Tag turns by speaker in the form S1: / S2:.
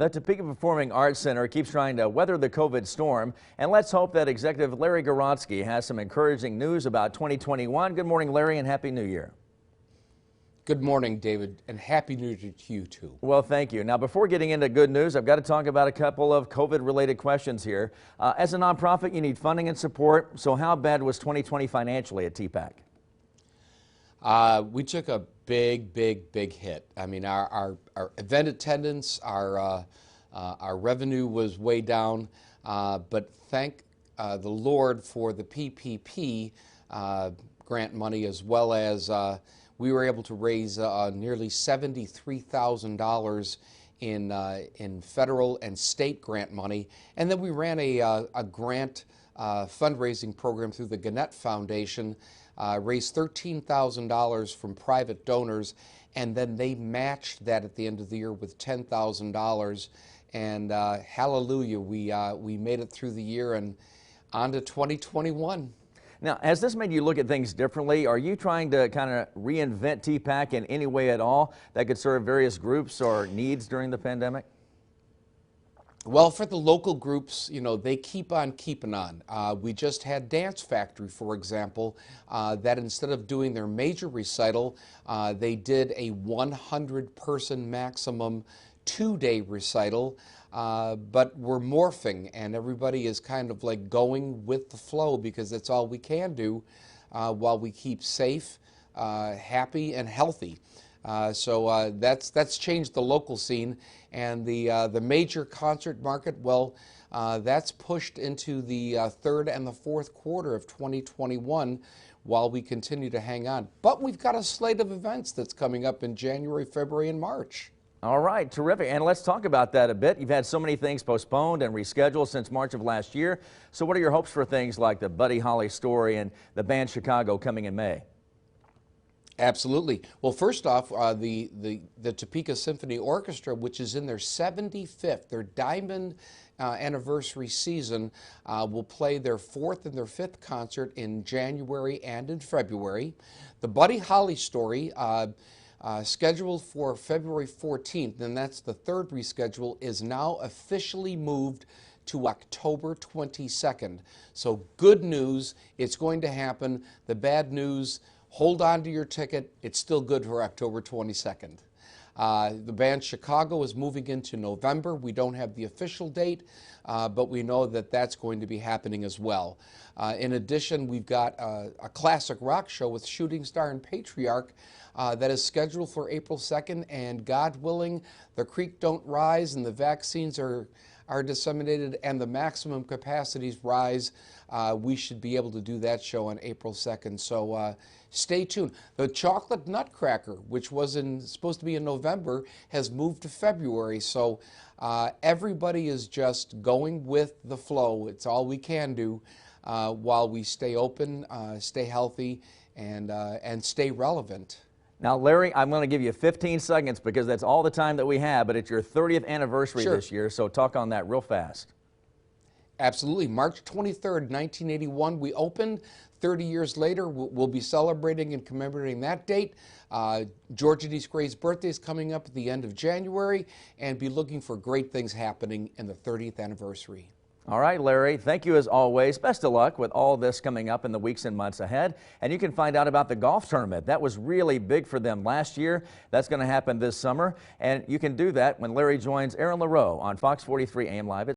S1: The Topeka Performing Arts Center keeps trying to weather the COVID storm, and let's hope that Executive Larry Gawronski has some encouraging news about 2021. Good morning, Larry, and Happy New Year.
S2: Good morning, David, and Happy New Year to you, too.
S1: Well, thank you. Now, before getting into good news, I've got to talk about a couple of COVID-related questions here. As a nonprofit, you need funding and support, so how bad was 2020 financially at TPAC?
S2: We took a big hit. I mean, our event attendance, our revenue was way down, but thank the Lord for the PPP grant money, as well as we were able to raise nearly $73,000 in federal and state grant money, and then we ran a grant fundraising program through the Gannett Foundation. Raised $13,000 from private donors, and then they matched that at the end of the year with $10,000. And hallelujah, we made it through the year and on to 2021.
S1: Now, has this made you look at things differently? Are you trying to kind of reinvent TPAC in any way at all that could serve various groups or needs during the pandemic?
S2: Well, for the local groups, you know, they keep on keeping on. We just had Dance Factory, for example, that instead of doing their major recital, they did a 100-person maximum 2-day recital, but we're morphing, and everybody is kind of like going with the flow because that's all we can do while we keep safe, happy, and healthy. So that's changed the local scene, and the major concert market, well, that's pushed into the third and the fourth quarter of 2021 while we continue to hang on. But we've got a slate of events that's coming up in January, February, and March.
S1: All right, terrific. And let's talk about that a bit. You've had so many things postponed and rescheduled since March of last year. So what are your hopes for things like the Buddy Holly story and the band Chicago coming in May?
S2: Absolutely. Well, first off, the Topeka Symphony Orchestra, which is in their 75th, their diamond anniversary season, will play their 4th and their 5th concert in January and in February. The Buddy Holly story, scheduled for February 14th, and that's the third reschedule, is now officially moved to October 22nd. So good news, it's going to happen. The bad news, hold on to your ticket. It's still good for October 22nd. The band Chicago is moving into November. We don't have the official date, but we know that that's going to be happening as well. In addition, we've got a classic rock show with Shooting Star and Patriarch that is scheduled for April 2nd, and God willing, the creek don't rise and the vaccines are disseminated and the maximum capacities rise, we should be able to do that show on April 2nd. So stay tuned. The Chocolate Nutcracker, which was supposed to be in November, has moved to February. So everybody is just going with the flow. It's all we can do while we stay open, stay healthy, and stay relevant.
S1: Now, Larry, I'm going to give you 15 seconds because that's all the time that we have, but it's your 30th anniversary this year, so talk on that real fast.
S2: Absolutely. March 23rd, 1981, we opened. 30 years later, we'll be celebrating and commemorating that date. Georgia D. Gray's birthday is coming up at the end of January, and be looking for great things happening in the 30th anniversary.
S1: All right, Larry, thank you as always. Best of luck with all this coming up in the weeks and months ahead. And you can find out about the golf tournament. That was really big for them last year. That's going to happen this summer. And you can do that when Larry joins Aaron LaRoe on Fox 43 AM Live.